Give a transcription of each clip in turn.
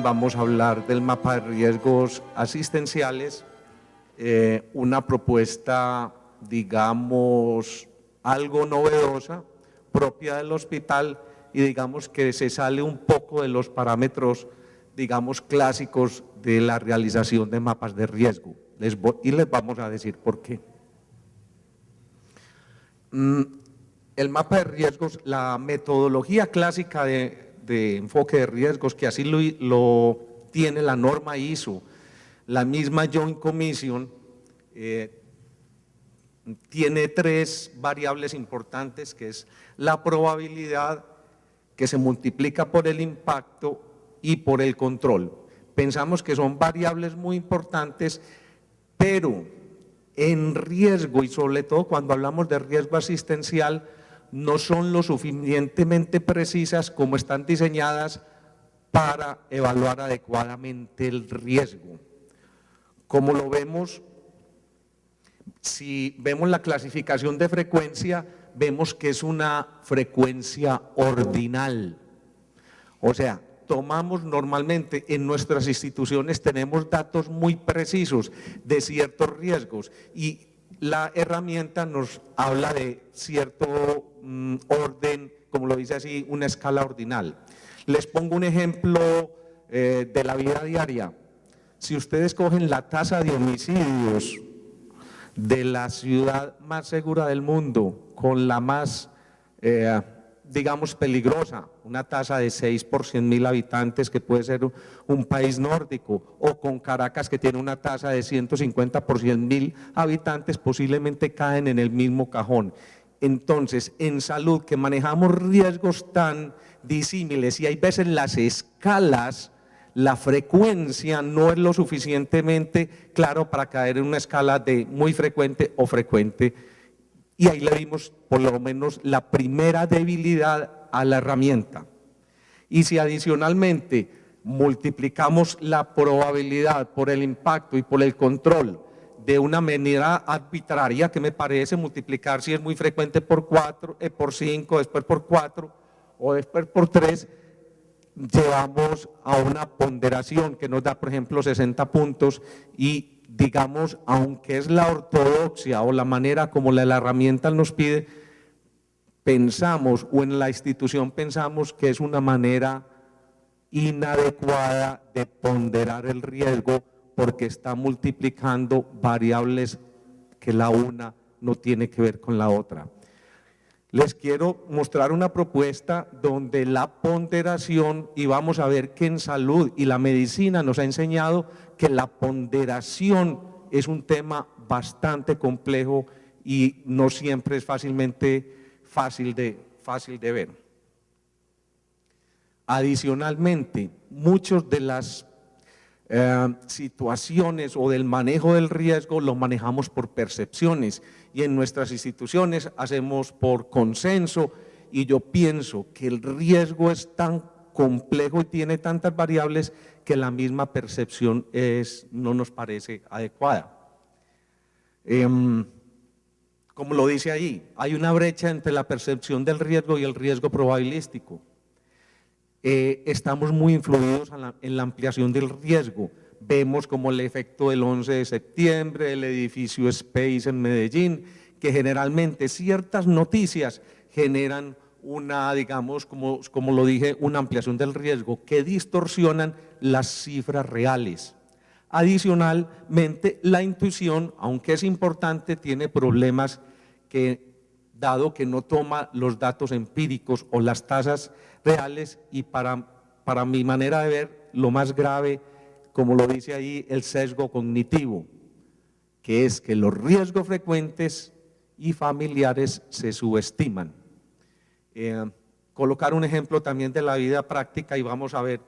vamos a hablar del mapa de riesgos asistenciales, una propuesta, digamos, algo novedosa, propia del hospital, y digamos que se sale un poco de los parámetros, digamos, clásicos de la realización de mapas de riesgo. Y les vamos a decir por qué. El mapa de riesgos, la metodología clásica de enfoque de riesgos, que así lo tiene la norma ISO, la misma Joint Commission, tiene tres variables importantes, que es la probabilidad, que se multiplica por el impacto y por el control. Pensamos que son variables muy importantes, pero en riesgo, y sobre todo cuando hablamos de riesgo asistencial, no son lo suficientemente precisas como están diseñadas para evaluar adecuadamente el riesgo. Como lo vemos, si vemos la clasificación de frecuencia, vemos que es una frecuencia ordinal. O sea, tomamos normalmente en nuestras instituciones, tenemos datos muy precisos de ciertos riesgos y la herramienta nos habla de cierto orden, como lo dice así, una escala ordinal. Les pongo un ejemplo de la vida diaria. Si ustedes cogen la tasa de homicidios de la ciudad más segura del mundo con la más, digamos, peligrosa, una tasa de 6 por 100.000 habitantes, que puede ser un país nórdico, o con Caracas, que tiene una tasa de 150 por 100.000 habitantes, posiblemente caen en el mismo cajón. Entonces, en salud, que manejamos riesgos tan disímiles y hay veces las escalas, la frecuencia no es lo suficientemente claro para caer en una escala de muy frecuente o frecuente, y ahí le dimos por lo menos la primera debilidad a la herramienta. Y si adicionalmente multiplicamos la probabilidad por el impacto y por el control de una manera arbitraria, que me parece multiplicar si es muy frecuente por 4, por 5, después por 4 o después por 3, llevamos a una ponderación que nos da, por ejemplo, 60 puntos y, digamos, aunque es la ortodoxia o la manera como la herramienta nos pide, pensamos, o en la institución pensamos que es una manera inadecuada de ponderar el riesgo, porque está multiplicando variables que la una no tiene que ver con la otra. Les quiero mostrar una propuesta donde la ponderación, y vamos a ver que en salud y la medicina nos ha enseñado que la ponderación es un tema bastante complejo y no siempre es fácil de ver. Adicionalmente, muchas de las situaciones o del manejo del riesgo lo manejamos por percepciones, y en nuestras instituciones hacemos por consenso, y yo pienso que el riesgo es tan complejo y tiene tantas variables que la misma percepción no nos parece adecuada. Como lo dice ahí, hay una brecha entre la percepción del riesgo y el riesgo probabilístico. Estamos muy influidos en la ampliación del riesgo. Vemos como el efecto del 11 de septiembre, el edificio Space en Medellín, que generalmente ciertas noticias generan una, digamos, como lo dije, una ampliación del riesgo que distorsionan las cifras reales. Adicionalmente, la intuición, aunque es importante, tiene problemas que, dado que no toma los datos empíricos o las tasas reales, y para mi manera de ver, lo más grave, como lo dice ahí, el sesgo cognitivo, que es que los riesgos frecuentes y familiares se subestiman. Colocar un ejemplo también de la vida práctica, y vamos a ver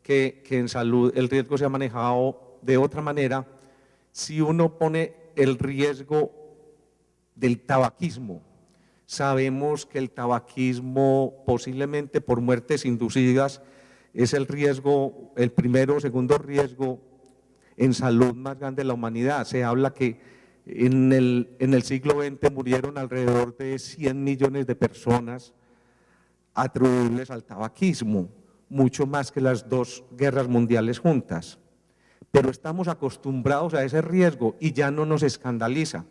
que en salud el riesgo se ha manejado de otra manera. Si uno pone el riesgo del tabaquismo, sabemos que el tabaquismo, posiblemente por muertes inducidas, es el riesgo, el primero o segundo riesgo en salud más grande de la humanidad. Se habla que en el siglo XX murieron alrededor de 100 millones de personas atribuibles al tabaquismo. mucho más que las dos guerras mundiales juntas. Pero estamos acostumbrados a ese riesgo y ya no nos escandaliza.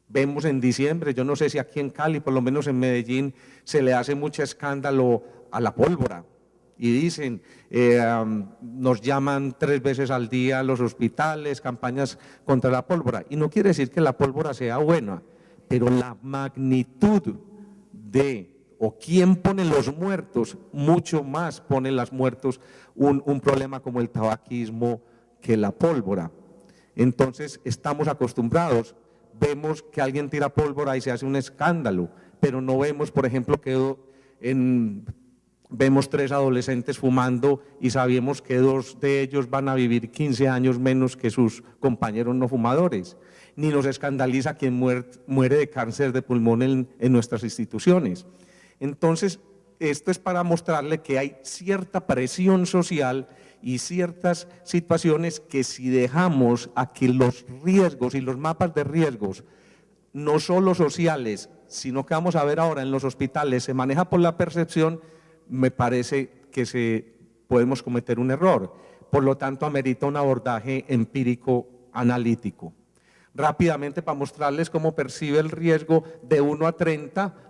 Vemos en diciembre, yo no sé si aquí en Cali, por lo menos en Medellín, se le hace mucho escándalo a la pólvora. Y dicen, nos llaman 3 veces al día a los hospitales, campañas contra la pólvora. Y no quiere decir que la pólvora sea buena, pero la magnitud o quién pone los muertos, mucho más pone los muertos un problema como el tabaquismo que la pólvora. Entonces estamos acostumbrados, vemos que alguien tira pólvora y se hace un escándalo, pero no vemos, por ejemplo, que vemos 3 adolescentes fumando y sabemos que 2 de ellos van a vivir 15 años menos que sus compañeros no fumadores. Ni nos escandaliza quien muere de cáncer de pulmón en nuestras instituciones. Entonces, esto es para mostrarle que hay cierta presión social y ciertas situaciones que si dejamos a que los riesgos y los mapas de riesgos, no solo sociales, sino que vamos a ver ahora en los hospitales, se maneja por la percepción, me parece que podemos cometer un error. Por lo tanto, amerita un abordaje empírico analítico. Rápidamente, para mostrarles cómo percibe el riesgo de 1 a 30,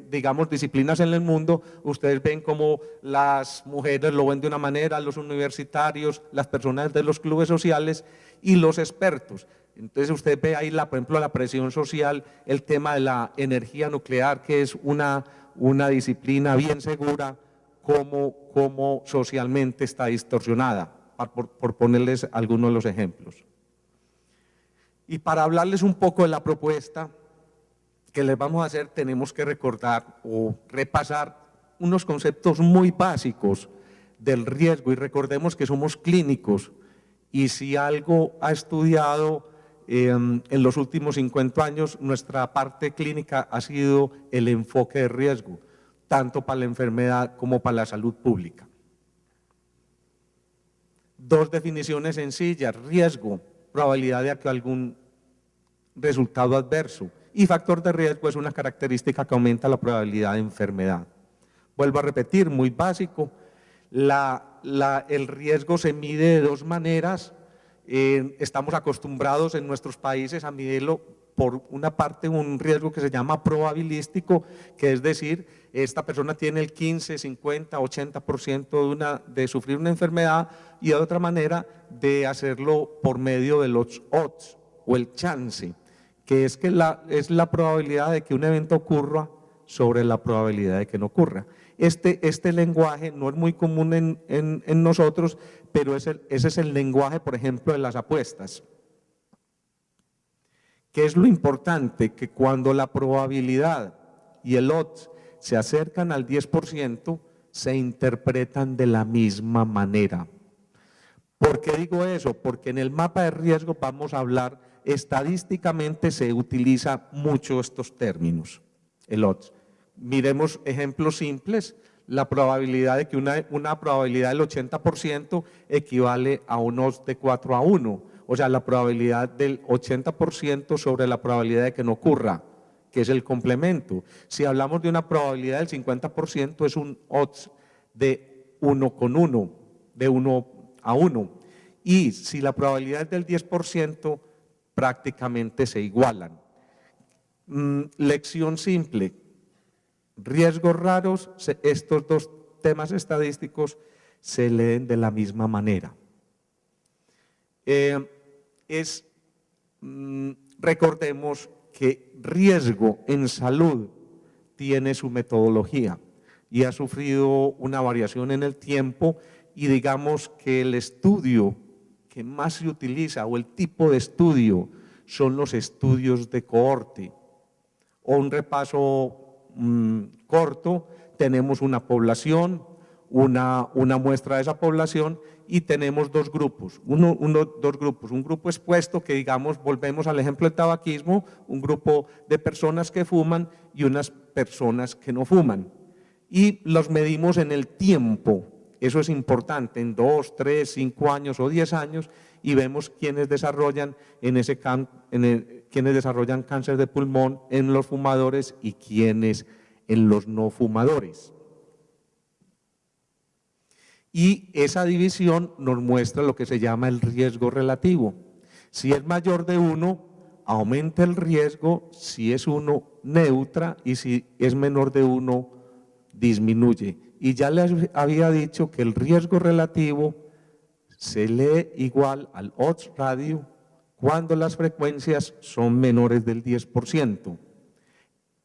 digamos, disciplinas en el mundo, ustedes ven cómo las mujeres lo ven de una manera, los universitarios, las personas de los clubes sociales y los expertos. Entonces usted ve ahí, por ejemplo, la presión social, el tema de la energía nuclear, que es una disciplina bien segura, cómo socialmente está distorsionada, por ponerles algunos de los ejemplos. Y para hablarles un poco de la propuesta que les vamos a hacer, tenemos que recordar o repasar unos conceptos muy básicos del riesgo, y recordemos que somos clínicos, y si algo ha estudiado en los últimos 50 años, nuestra parte clínica ha sido el enfoque de riesgo, tanto para la enfermedad como para la salud pública. 2 definiciones sencillas: riesgo, probabilidad de que algún resultado adverso, y factor de riesgo es una característica que aumenta la probabilidad de enfermedad. Vuelvo a repetir, muy básico, el riesgo se mide de 2 maneras. Estamos acostumbrados en nuestros países a medirlo por una parte, un riesgo que se llama probabilístico, que es decir, esta persona tiene el 15, 50, 80% de sufrir una enfermedad, y de otra manera de hacerlo por medio de los odds o el chance, que es la probabilidad de que un evento ocurra sobre la probabilidad de que no ocurra. Este lenguaje no es muy común en nosotros, pero ese es el lenguaje, por ejemplo, de las apuestas. ¿Qué es lo importante? Que cuando la probabilidad y el odds se acercan al 10%, se interpretan de la misma manera. ¿Por qué digo eso? Porque en el mapa de riesgo vamos a hablar, estadísticamente se utiliza mucho estos términos, el odds. Miremos ejemplos simples. La probabilidad de que una probabilidad del 80% equivale a un odds de 4 a 1, o sea, la probabilidad del 80% sobre la probabilidad de que no ocurra, que es el complemento. Si hablamos de una probabilidad del 50%, es un odds de 1 con 1, de 1 a 1. Y si la probabilidad es del 10%, prácticamente se igualan. Lección simple: riesgos raros, estos 2 temas estadísticos se leen de la misma manera. Recordemos que riesgo en salud tiene su metodología y ha sufrido una variación en el tiempo, y digamos que el estudio que más se utiliza o el tipo de estudio son los estudios de cohorte. O un repaso corto: tenemos una población, una muestra de esa población, y tenemos 2 grupos, un grupo expuesto, que digamos, volvemos al ejemplo del tabaquismo, un grupo de personas que fuman y unas personas que no fuman, y los medimos en el tiempo. Eso es importante, en 2, 3, 5 años o 10 años, y vemos quiénes desarrollan quiénes desarrollan cáncer de pulmón en los fumadores y quiénes en los no fumadores. Y esa división nos muestra lo que se llama el riesgo relativo. Si es mayor de 1, aumenta el riesgo, si es 1, neutra, y si es menor de 1, disminuye. Y ya les había dicho que el riesgo relativo se lee igual al odds radio cuando las frecuencias son menores del 10%.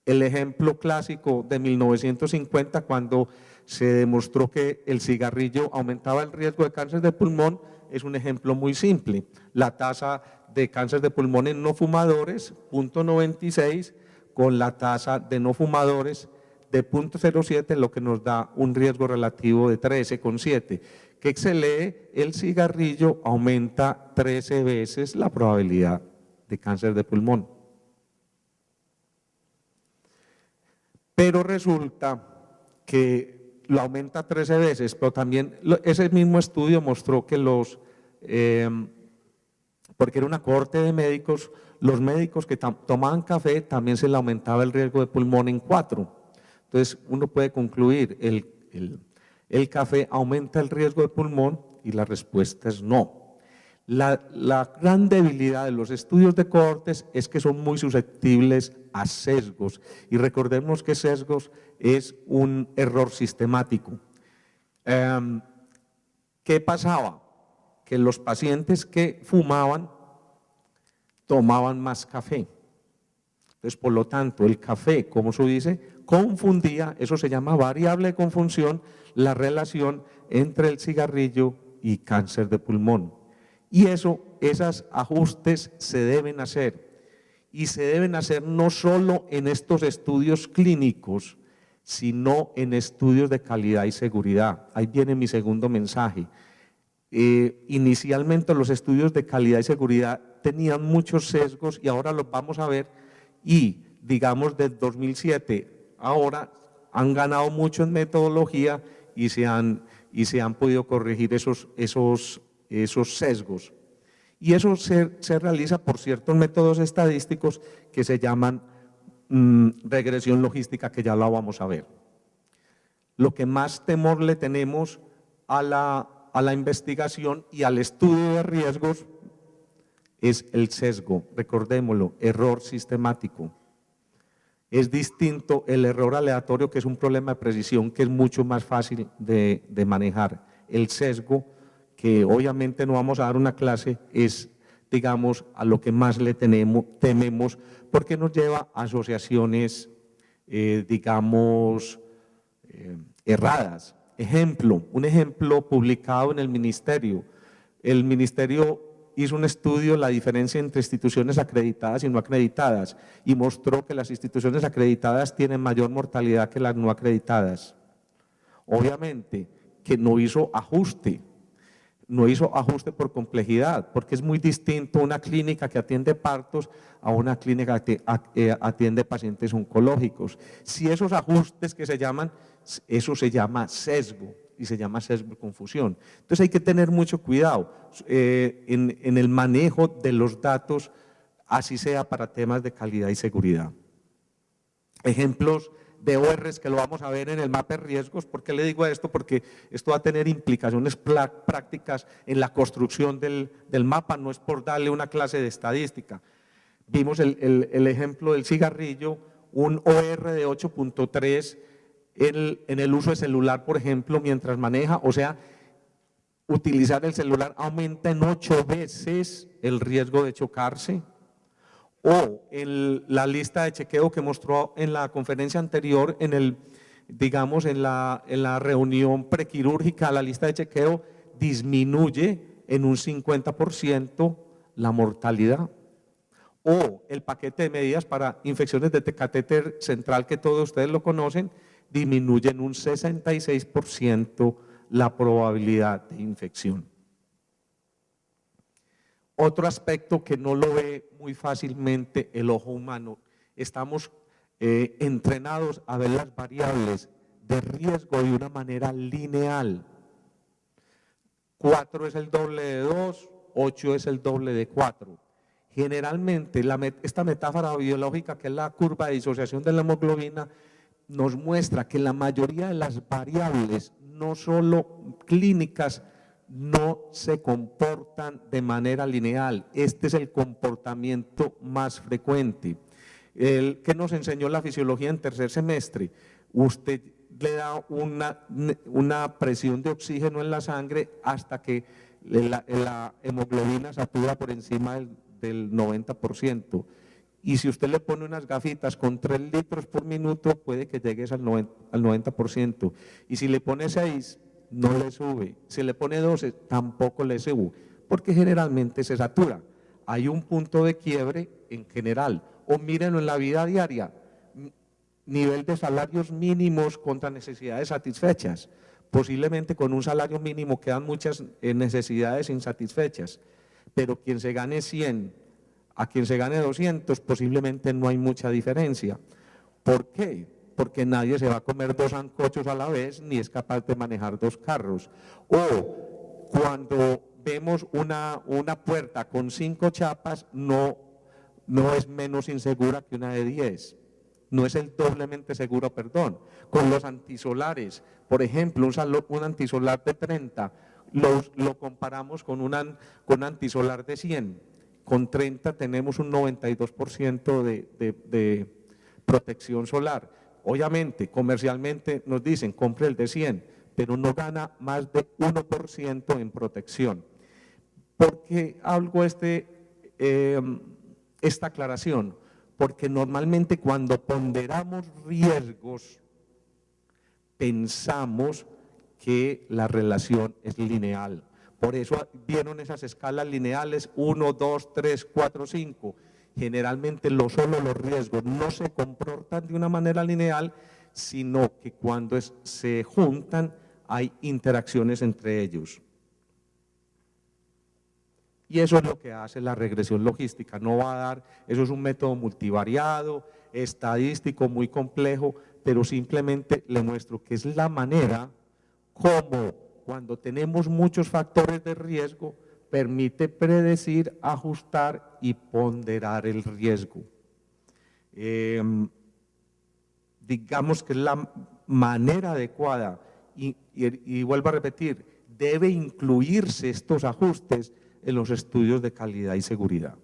El ejemplo clásico de 1950, cuando se demostró que el cigarrillo aumentaba el riesgo de cáncer de pulmón, es un ejemplo muy simple. La tasa de cáncer de pulmón en no fumadores, 0.96, con la tasa de no fumadores de 0.07, lo que nos da un riesgo relativo de 13,7, que se lee, el cigarrillo aumenta 13 veces la probabilidad de cáncer de pulmón. Pero resulta que lo aumenta 13 veces, pero también ese mismo estudio mostró que porque era una cohorte de médicos, los médicos que tomaban café también se le aumentaba el riesgo de pulmón en 4. Entonces uno puede concluir, el café aumenta el riesgo de pulmón, y la respuesta es no. La gran debilidad de los estudios de cohortes es que son muy susceptibles a sesgos, y recordemos que sesgos es un error sistemático. ¿Qué pasaba? Que los pacientes que fumaban tomaban más café. Entonces, por lo tanto, el café, como se dice, confundía, eso se llama variable de confusión, la relación entre el cigarrillo y cáncer de pulmón. Y esos ajustes se deben hacer, y se deben hacer no solo en estos estudios clínicos, sino en estudios de calidad y seguridad. Ahí viene mi segundo mensaje. Inicialmente los estudios de calidad y seguridad tenían muchos sesgos, y ahora los vamos a ver, y digamos desde 2007 ahora han ganado mucho en metodología y se han podido corregir esos sesgos. Y eso se realiza por ciertos métodos estadísticos que se llaman regresión logística, que ya la vamos a ver. Lo que más temor le tenemos a la investigación y al estudio de riesgos es el sesgo. Recordémoslo, error sistemático. Es distinto el error aleatorio, que es un problema de precisión que es mucho más fácil de manejar. El sesgo, que obviamente no vamos a dar una clase, es, digamos, a lo que más le tememos, porque nos lleva a asociaciones, digamos, erradas. Un ejemplo publicado en el ministerio. El ministerio hizo un estudio, la diferencia entre instituciones acreditadas y no acreditadas, y mostró que las instituciones acreditadas tienen mayor mortalidad que las no acreditadas. Obviamente que no hizo ajuste por complejidad, porque es muy distinto una clínica que atiende partos a una clínica que atiende pacientes oncológicos. Si esos ajustes que se llaman, eso se llama sesgo, y se llama sesgo de confusión. Entonces hay que tener mucho cuidado en el manejo de los datos, así sea para temas de calidad y seguridad. Ejemplos de ORs que lo vamos a ver en el mapa de riesgos. ¿Por qué le digo esto? Porque esto va a tener implicaciones prácticas en la construcción del mapa, no es por darle una clase de estadística. Vimos el ejemplo del cigarrillo, un OR de 8.3 en el uso de celular, por ejemplo, mientras maneja, o sea, utilizar el celular aumenta en 8 veces el riesgo de chocarse. O en la lista de chequeo que mostró en la conferencia anterior, digamos en la reunión prequirúrgica, la lista de chequeo disminuye en un 50% la mortalidad. O el paquete de medidas para infecciones de catéter central, que todos ustedes lo conocen, disminuye en un 66% la probabilidad de infección. Otro aspecto que no lo ve muy fácilmente el ojo humano, estamos entrenados a ver las variables de riesgo de una manera lineal. 4 es el doble de 2, 8 es el doble de 4. Generalmente esta metáfora biológica, que es la curva de disociación de la hemoglobina, nos muestra que la mayoría de las variables no solo clínicas, no se comportan de manera lineal. Este es el comportamiento más frecuente. El que nos enseñó la fisiología en tercer semestre, usted le da una presión de oxígeno en la sangre hasta que la hemoglobina satura por encima del 90%. Y si usted le pone unas gafitas con 3 litros por minuto, puede que llegues al 90%. Y si le pone 6, no le sube. Si le pone 12, tampoco le sube, porque generalmente se satura. Hay un punto de quiebre en general. O mírenlo en la vida diaria, nivel de salarios mínimos contra necesidades satisfechas. Posiblemente con un salario mínimo quedan muchas necesidades insatisfechas, pero quien se gane 100 a quien se gane 200 posiblemente no hay mucha diferencia. ¿Por qué? Porque nadie se va a comer 2 sancochos a la vez ni es capaz de manejar 2 carros. O cuando vemos una puerta con 5 chapas, no es menos insegura que una de 10. No es el doblemente seguro, perdón. Con los antisolares, por ejemplo, un antisolar de 30, lo comparamos con un antisolar de 100. Con 30 tenemos un 92% de protección solar. Obviamente, comercialmente nos dicen, compre el de 100, pero no gana más de 1% en protección. ¿Por qué hago esta aclaración? Porque normalmente cuando ponderamos riesgos, pensamos que la relación es lineal. Por eso vieron esas escalas lineales 1, 2, 3, 4, 5. Generalmente solo los riesgos no se comportan de una manera lineal, sino que cuando se juntan hay interacciones entre ellos. Y eso es lo que hace la regresión logística. No va a dar, eso es un método multivariado, estadístico, muy complejo, pero simplemente le muestro que es la manera como cuando tenemos muchos factores de riesgo, permite predecir, ajustar y ponderar el riesgo. Digamos que es la manera adecuada y vuelvo a repetir, debe incluirse estos ajustes en los estudios de calidad y seguridad.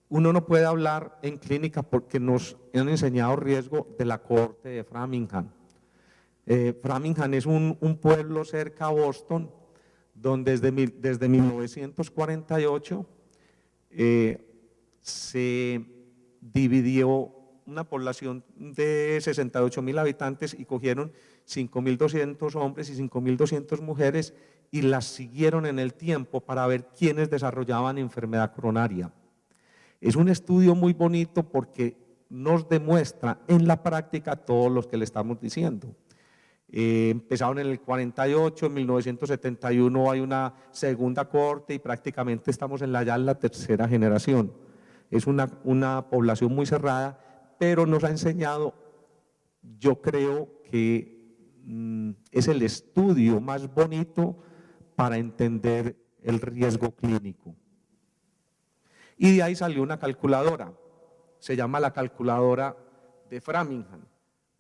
Uno no puede hablar en clínica porque nos han enseñado riesgo de la cohorte de Framingham. Framingham es un pueblo cerca a Boston, donde desde 1948 se dividió una población de 68.000 habitantes y cogieron 5.200 hombres y 5.200 mujeres y las siguieron en el tiempo para ver quiénes desarrollaban enfermedad coronaria. Es un estudio muy bonito porque nos demuestra en la práctica todo lo que le estamos diciendo. Empezaron en el 48, en 1971 hay una segunda cohorte y prácticamente estamos ya en la tercera generación. Es una población muy cerrada, pero nos ha enseñado, yo creo que es el estudio más bonito para entender el riesgo clínico. Y de ahí salió una calculadora, se llama la calculadora de Framingham,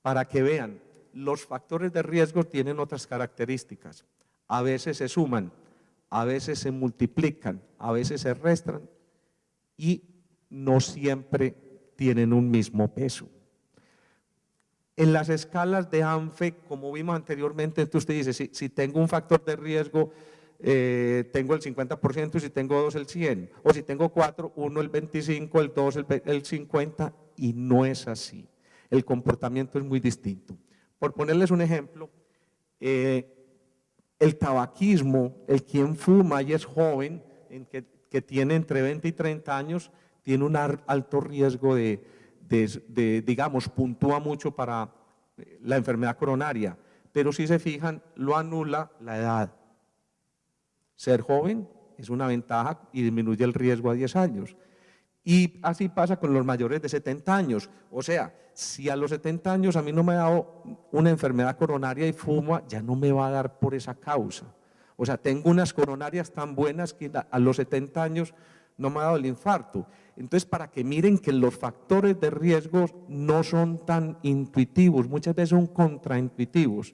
para que vean. Los factores de riesgo tienen otras características. A veces se suman, a veces se multiplican, a veces se restan y no siempre tienen un mismo peso. En las escalas de ANFE, como vimos anteriormente, entonces usted dice, si tengo un factor de riesgo, tengo el 50% y si tengo 2 el 100, o si tengo 4, 1 el 25, el 2 el 50, y no es así. El comportamiento es muy distinto. Por ponerles un ejemplo, el tabaquismo, el quien fuma y es joven, que tiene entre 20 y 30 años, tiene un alto riesgo digamos, puntúa mucho para la enfermedad coronaria, pero si se fijan, lo anula la edad. Ser joven es una ventaja y disminuye el riesgo a 10 años. Y así pasa con los mayores de 70 años. O sea, si a los 70 años a mí no me ha dado una enfermedad coronaria y fumo, ya no me va a dar por esa causa. O sea, tengo unas coronarias tan buenas que a los 70 años no me ha dado el infarto. Entonces, para que miren que los factores de riesgo no son tan intuitivos, muchas veces son contraintuitivos.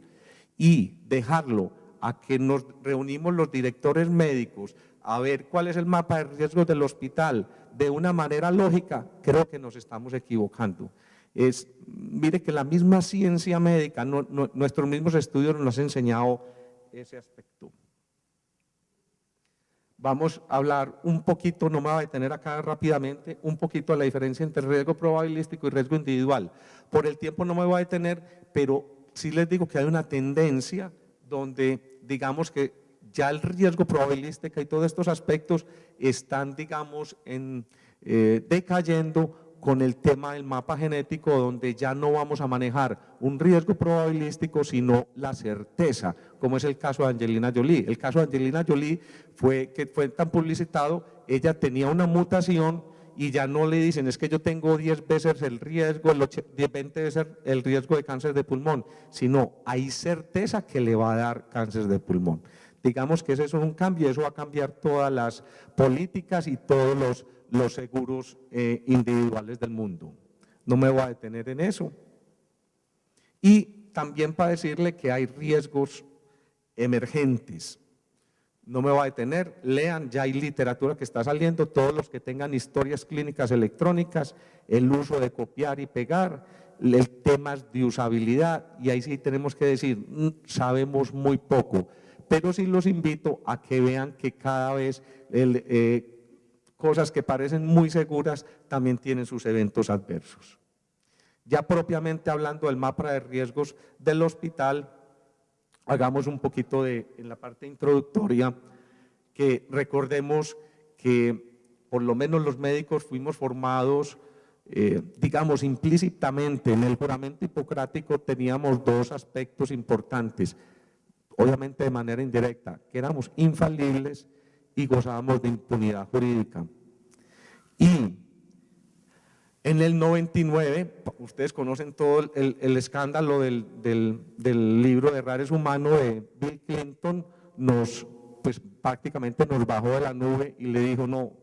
y dejarlo a que nos reunimos los directores médicos a ver cuál es el mapa de riesgos del hospital de una manera lógica, creo que nos estamos equivocando. Mire que la misma ciencia médica, nuestros mismos estudios nos han enseñado ese aspecto. Vamos a hablar un poquito, no me voy a detener acá rápidamente, un poquito de la diferencia entre riesgo probabilístico y riesgo individual. Por el tiempo no me voy a detener, pero sí les digo que hay una tendencia donde digamos que ya el riesgo probabilístico y todos estos aspectos están, digamos, decayendo con el tema del mapa genético, donde ya no vamos a manejar un riesgo probabilístico, sino la certeza, como es el caso de Angelina Jolie. El caso de Angelina Jolie que fue tan publicitado, ella tenía una mutación y ya no le dicen, es que yo tengo 10 veces el riesgo, 20 veces el riesgo de cáncer de pulmón, sino hay certeza que le va a dar cáncer de pulmón. Digamos que ese es un cambio, eso va a cambiar todas las políticas y todos los seguros individuales del mundo. No me voy a detener en eso. Y también para decirle que hay riesgos emergentes. No me voy a detener, lean, ya hay literatura que está saliendo, todos los que tengan historias clínicas electrónicas, el uso de copiar y pegar, el temas de usabilidad, y ahí sí tenemos que decir, sabemos muy poco, pero sí los invito a que vean que cada vez cosas que parecen muy seguras también tienen sus eventos adversos. Ya propiamente hablando del mapa de riesgos del hospital, hagamos un poquito en la parte introductoria, que recordemos que por lo menos los médicos fuimos formados, digamos implícitamente en el juramento hipocrático teníamos dos aspectos importantes, obviamente de manera indirecta, que éramos infalibles y gozábamos de impunidad jurídica. Y en el 99, ustedes conocen todo el escándalo del libro de Rares Humano de Bill Clinton, pues prácticamente nos bajó de la nube y le dijo, no,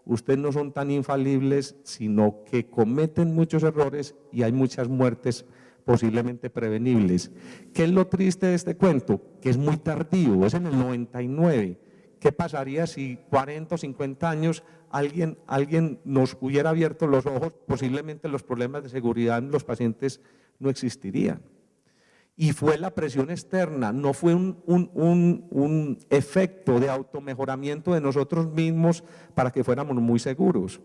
ustedes no son tan infalibles, sino que cometen muchos errores y hay muchas muertes posiblemente prevenibles. ¿Qué es lo triste de este cuento? Que es muy tardío, es en el 99. ¿Qué pasaría si 40 o 50 años alguien nos hubiera abierto los ojos? Posiblemente los problemas de seguridad en los pacientes no existirían. Y fue la presión externa, no fue un efecto de automejoramiento de nosotros mismos para que fuéramos muy seguros.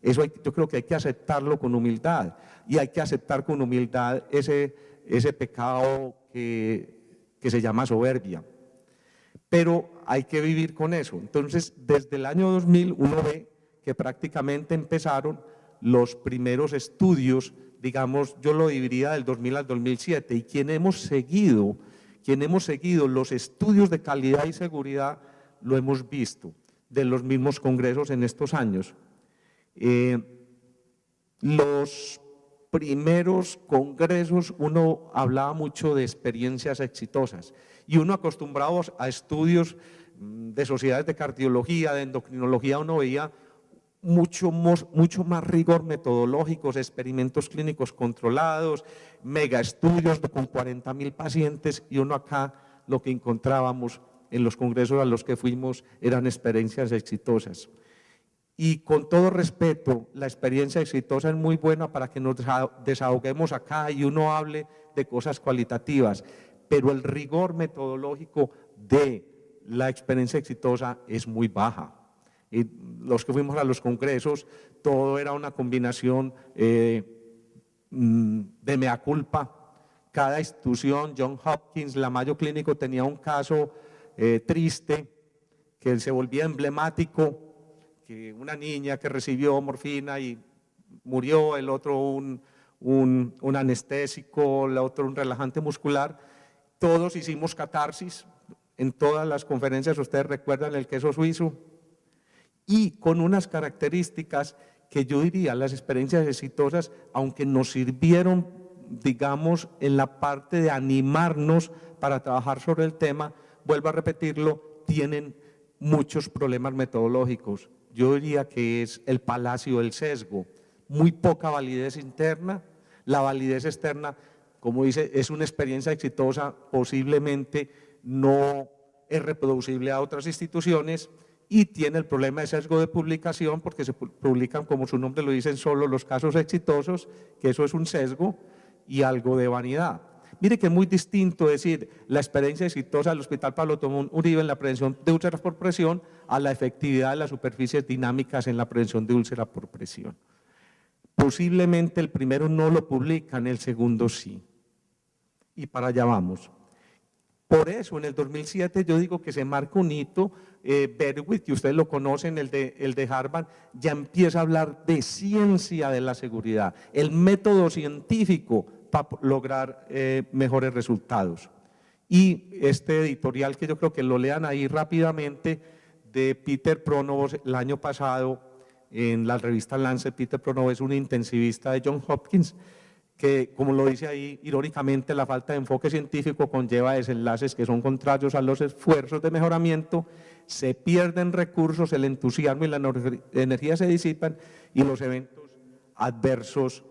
Eso yo creo que hay que aceptarlo con humildad, y hay que aceptar con humildad ese pecado que se llama soberbia. Pero hay que vivir con eso. Entonces, desde el año 2000 uno ve que prácticamente empezaron los primeros estudios, digamos, yo lo dividiría del 2000 al 2007, y quien hemos seguido los estudios de calidad y seguridad, lo hemos visto de los mismos congresos en estos años. Los primeros congresos uno hablaba mucho de experiencias exitosas y uno acostumbrado a estudios de sociedades de cardiología, de endocrinología, uno veía mucho más rigor metodológicos, experimentos clínicos controlados, mega estudios con 40.000 pacientes, y uno acá lo que encontrábamos en los congresos a los que fuimos eran experiencias exitosas. Y con todo respeto, la experiencia exitosa es muy buena para que nos desahoguemos acá y uno hable de cosas cualitativas, pero el rigor metodológico de la experiencia exitosa es muy baja. Y los que fuimos a los congresos, todo era una combinación de mea culpa. Cada institución, Johns Hopkins, la Mayo Clínico, tenía un caso triste que se volvía emblemático, que una niña que recibió morfina y murió, el otro un anestésico, el otro un relajante muscular. Todos hicimos catarsis en todas las conferencias, ustedes recuerdan el queso suizo, y con unas características que yo diría, las experiencias exitosas, aunque nos sirvieron, digamos, en la parte de animarnos para trabajar sobre el tema, vuelvo a repetirlo, tienen muchos problemas metodológicos. Yo diría que es el palacio del sesgo, muy poca validez interna, la validez externa como dice, es una experiencia exitosa, posiblemente no es reproducible a otras instituciones y tiene el problema de sesgo de publicación porque se publican, como su nombre lo dice, solo los casos exitosos, que eso es un sesgo y algo de vanidad. Mire que es muy distinto decir la experiencia exitosa del Hospital Pablo Tobón Uribe en la prevención de úlceras por presión a la efectividad de las superficies dinámicas en la prevención de úlceras por presión. Posiblemente el primero no lo publican, el segundo sí. Y para allá vamos. Por eso en el 2007 yo digo que se marca un hito, Berwick, que ustedes lo conocen, el de Harvard, ya empieza a hablar de ciencia de la seguridad, el método científico para lograr mejores resultados. Y este editorial que yo creo que lo lean ahí rápidamente, de Peter Pronovost el año pasado en la revista Lancet. Peter Pronovost es un intensivista de Johns Hopkins, que como lo dice ahí, irónicamente la falta de enfoque científico conlleva desenlaces que son contrarios a los esfuerzos de mejoramiento, se pierden recursos, el entusiasmo y la energía se disipan y los eventos adversos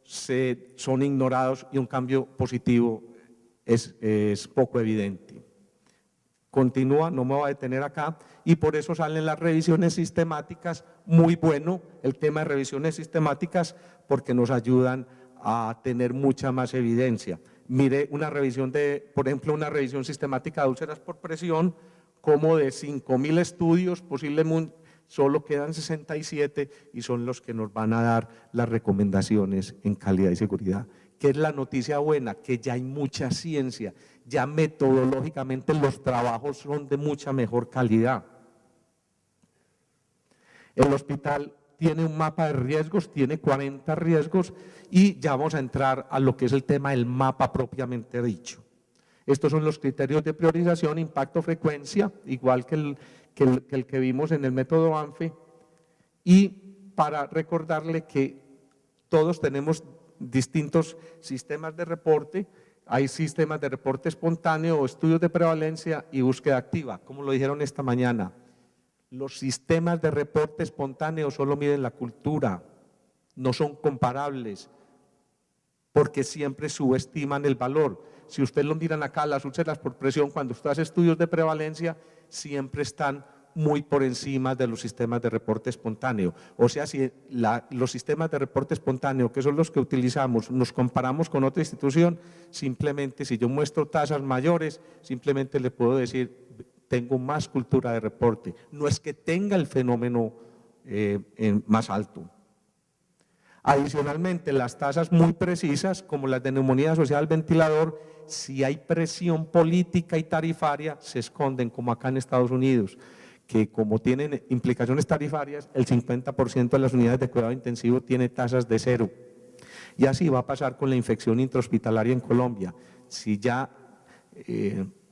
son ignorados y un cambio positivo es poco evidente. Continúa, no me voy a detener acá, y por eso salen las revisiones sistemáticas, muy bueno el tema de revisiones sistemáticas porque nos ayudan a tener mucha más evidencia. Mire una revisión por ejemplo, una revisión sistemática de úlceras por presión, como de 5.000 estudios, posiblemente solo quedan 67 y son los que nos van a dar las recomendaciones en calidad y seguridad. ¿Qué es la noticia buena? Que ya hay mucha ciencia, ya metodológicamente los trabajos son de mucha mejor calidad. El hospital tiene un mapa de riesgos, tiene 40 riesgos y ya vamos a entrar a lo que es el tema del mapa propiamente dicho. Estos son los criterios de priorización, impacto, frecuencia, igual que el que vimos en el método ANFE, y para recordarle que todos tenemos distintos sistemas de reporte. Hay sistemas de reporte espontáneo o estudios de prevalencia y búsqueda activa, como lo dijeron esta mañana. Los sistemas de reporte espontáneo solo miden la cultura, no son comparables, porque siempre subestiman el valor. Si ustedes lo miran acá, las úlceras por presión, cuando usted hace estudios de prevalencia, siempre están muy por encima de los sistemas de reporte espontáneo. O sea, si los sistemas de reporte espontáneo, que son los que utilizamos, nos comparamos con otra institución, simplemente si yo muestro tasas mayores, simplemente le puedo decir, tengo más cultura de reporte. No es que tenga el fenómeno más alto. Adicionalmente, las tasas muy precisas, como las de neumonía asociada al ventilador, si hay presión política y tarifaria, se esconden, como acá en Estados Unidos, que como tienen implicaciones tarifarias, el 50% de las unidades de cuidado intensivo tiene tasas de 0. Y así va a pasar con la infección intrahospitalaria en Colombia. Si ya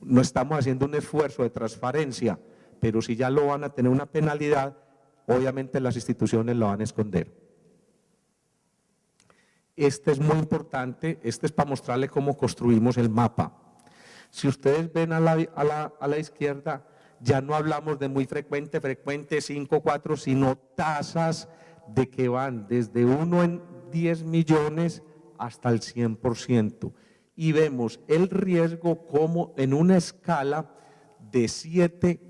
no estamos haciendo un esfuerzo de transparencia, pero si ya lo van a tener una penalidad, obviamente las instituciones lo van a esconder. Este es muy importante, este es para mostrarle cómo construimos el mapa. Si ustedes ven a la izquierda, ya no hablamos de muy frecuente, 5, 4, sino tasas de que van desde 1 en 10 millones hasta el 100%. Y vemos el riesgo como en una escala de 7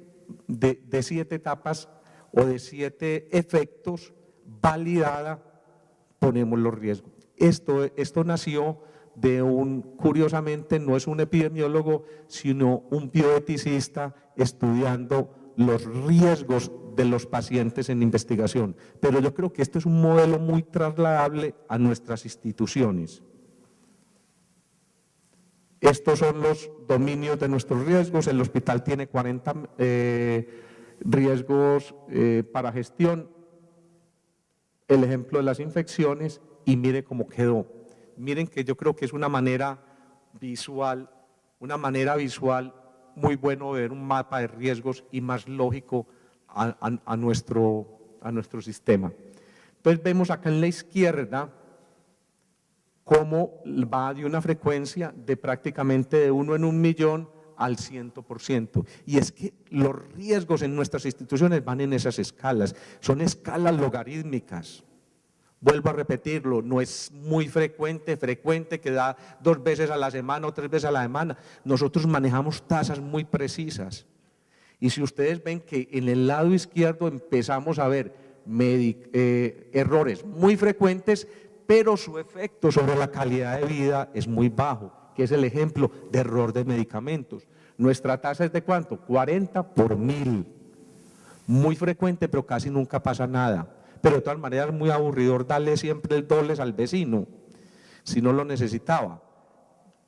etapas o de 7 efectos validada, ponemos los riesgos. Esto nació de curiosamente, no es un epidemiólogo, sino un bioeticista estudiando los riesgos de los pacientes en investigación. Pero yo creo que esto es un modelo muy trasladable a nuestras instituciones. Estos son los dominios de nuestros riesgos. El hospital tiene 40 riesgos para gestión. El ejemplo de las infecciones y mire cómo quedó. Miren que yo creo que es una manera visual muy bueno ver un mapa de riesgos y más lógico a nuestro sistema. Entonces vemos acá en la izquierda cómo va de una frecuencia de prácticamente de 1 en 1 millón al 100%. Y es que los riesgos en nuestras instituciones van en esas escalas, son escalas logarítmicas. Vuelvo a repetirlo, no es muy frecuente que da 2 veces a la semana o 3 veces a la semana. Nosotros manejamos tasas muy precisas. Y si ustedes ven que en el lado izquierdo empezamos a ver errores muy frecuentes, pero su efecto sobre la calidad de vida es muy bajo, que es el ejemplo de error de medicamentos. Nuestra tasa es de ¿cuánto? 40 por 1000. Muy frecuente, pero casi nunca pasa nada. Pero de todas maneras es muy aburridor darle siempre el doble al vecino, si no lo necesitaba.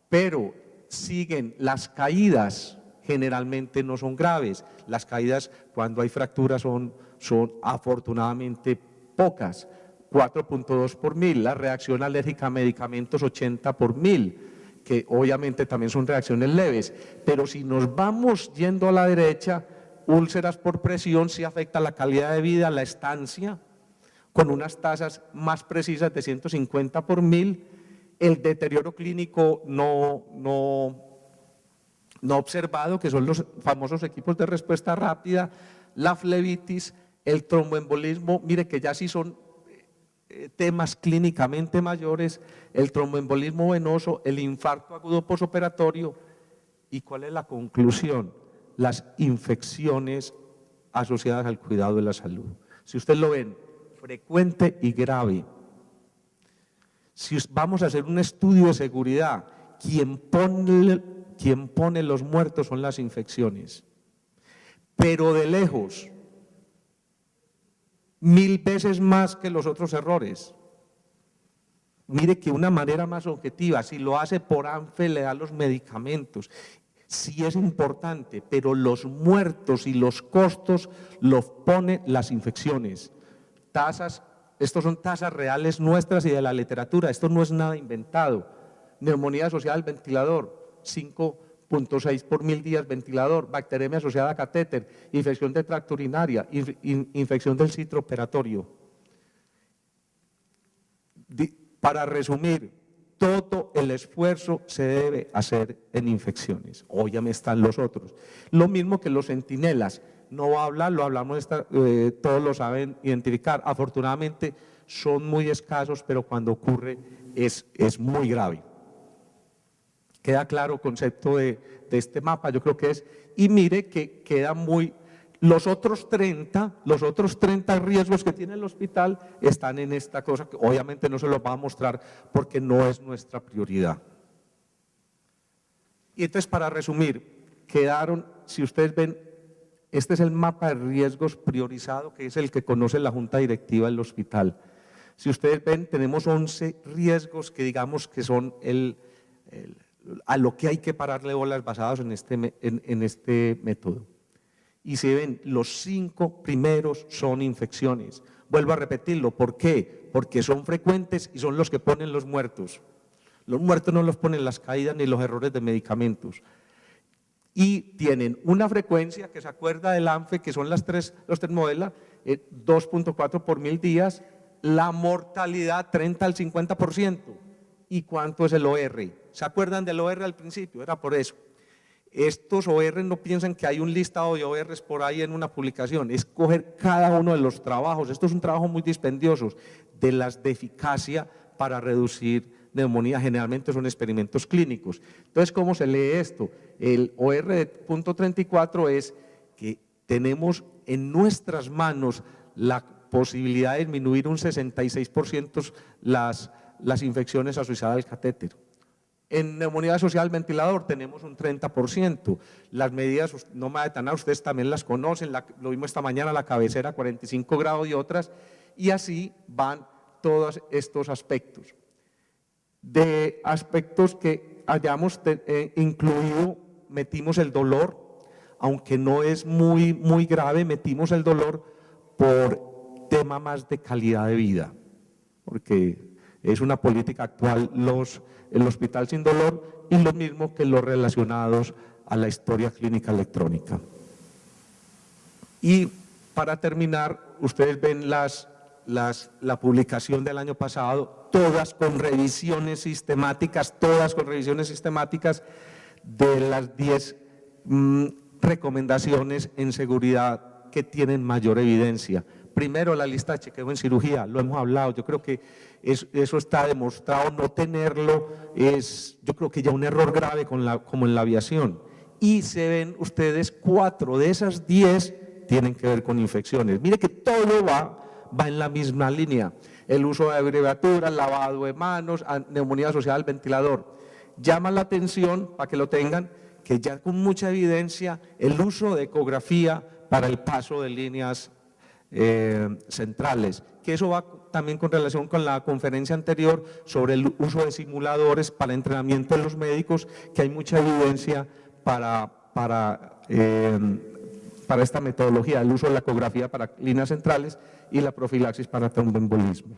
Pero siguen las caídas, generalmente no son graves. Las caídas cuando hay fracturas son afortunadamente pocas, 4.2 por 1000. La reacción alérgica a medicamentos 80 por 1000, que obviamente también son reacciones leves. Pero si nos vamos yendo a la derecha, úlceras por presión sí afecta la calidad de vida, la estancia, con unas tasas más precisas de 150 por 1000. El deterioro clínico no observado, que son los famosos equipos de respuesta rápida, la flebitis, el tromboembolismo, mire que ya sí son temas clínicamente mayores, el tromboembolismo venoso, el infarto agudo posoperatorio. ¿Y cuál es la conclusión? Las infecciones asociadas al cuidado de la salud. Si ustedes lo ven, frecuente y grave. Si vamos a hacer un estudio de seguridad, quien pone los muertos son las infecciones, pero de lejos, 1000 veces más que los otros errores. Mire que una manera más objetiva, si lo hace por ANFE, le da los medicamentos. Sí es importante, pero los muertos y los costos los pone las infecciones. Tasas, estos son tasas reales nuestras y de la literatura, esto no es nada inventado. Neumonía asociada al ventilador, 5.6 por 1000 días ventilador, bacteremia asociada a catéter, infección de tracto urinaria, infección del sitio operatorio. Para resumir, todo el esfuerzo se debe hacer en infecciones. Obviamente están los otros. Lo mismo que los centinelas. No voy a hablar, lo hablamos, todos lo saben identificar. Afortunadamente son muy escasos, pero cuando ocurre es muy grave. Queda claro el concepto de este mapa, yo creo que es, y mire que queda muy, los otros 30 riesgos que tiene el hospital están en esta cosa, que obviamente no se los va a mostrar porque no es nuestra prioridad. Y entonces, para resumir, quedaron, si ustedes ven, este es el mapa de riesgos priorizado, que es el que conoce la Junta Directiva del hospital. Si ustedes ven, tenemos 11 riesgos que digamos que son a lo que hay que pararle bolas basados en este método. Y si ven, los 5 primeros son infecciones. Vuelvo a repetirlo, ¿por qué? Porque son frecuentes y son los que ponen los muertos. Los muertos no los ponen las caídas ni los errores de medicamentos. Y tienen una frecuencia que se acuerda del ANFE, que son los tres modelos, 2.4 por 1000 días, la mortalidad 30 al 50%. ¿Y cuánto es el OR? ¿Se acuerdan del OR al principio? Era por eso. Estos OR no piensan que hay un listado de ORs por ahí en una publicación, es coger cada uno de los trabajos, esto es un trabajo muy dispendioso, de las de eficacia para reducir neumonía, generalmente son experimentos clínicos. Entonces, ¿cómo se lee esto? El OR de punto 34 es que tenemos en nuestras manos la posibilidad de disminuir un 66% las infecciones asociadas al catéter. En neumonía asociada al ventilador tenemos un 30%. Las medidas, no me voy a detener, ustedes también las conocen, lo vimos esta mañana, la cabecera 45 grados y otras, y así van todos estos aspectos. De aspectos que hayamos incluido, metimos el dolor, aunque no es muy grave, metimos el dolor por tema más de calidad de vida, porque es una política actual el hospital sin dolor, y lo mismo que los relacionados a la historia clínica electrónica. Y para terminar, ustedes ven la publicación del año pasado, todas con revisiones sistemáticas, de las 10 recomendaciones en seguridad que tienen mayor evidencia. Primero, la lista de chequeo en cirugía, lo hemos hablado, yo creo que eso está demostrado, no tenerlo es, yo creo que ya un error grave como en la aviación. Y se ven ustedes 4 de esas 10 tienen que ver con infecciones. Mire que todo va en la misma línea. El uso de abreviaturas, lavado de manos, neumonía asociada al ventilador. Llama la atención, para que lo tengan, que ya con mucha evidencia el uso de ecografía para el paso de líneas centrales, que eso va también con relación con la conferencia anterior sobre el uso de simuladores para entrenamiento de los médicos, que hay mucha evidencia para esta metodología, el uso de la ecografía para líneas centrales y la profilaxis para tromboembolismo.